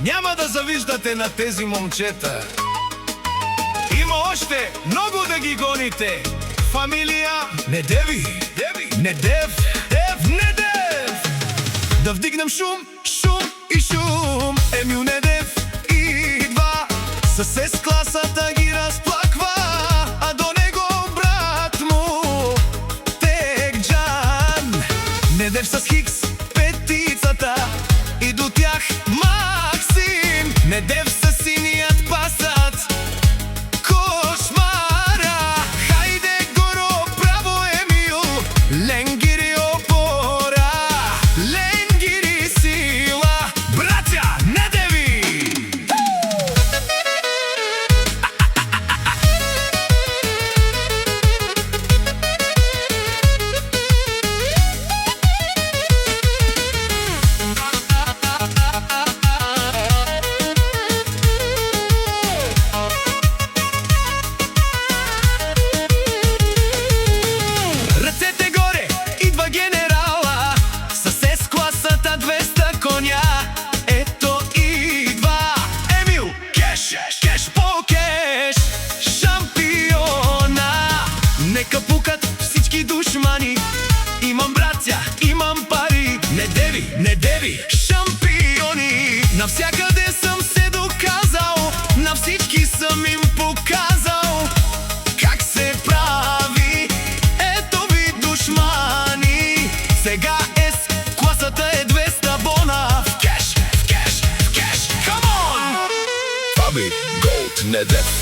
Няма да завиждате на тези момчета. Има още много да ги гоните. Фамилия Недеви. Недев. Да вдигнем шум, шум и шум. Емил Недев идва, с С-класата ги разплаква, а до него брат му Текджан. Недев с Хикс, петицата, и до тях Максим. Недев с синият пасат, кошмара. Хайде горо, право Емил, Ленгири опора, Ленгири сила, братя Недеви! Ръцете горе, идва генерала, с С-класата 200 коня. Ето идва Емил, кеш, кеш по кеш, шампиона. Нека пукат всички душмани, имам братя, имам пари. Недеви, шампиони. Навсякъде съм се доказал, на всички съм им показал как се прави. Ето ви душмани. Сега С-класата е 200 бона. В кеш, come on! Fabi Gold Nedef.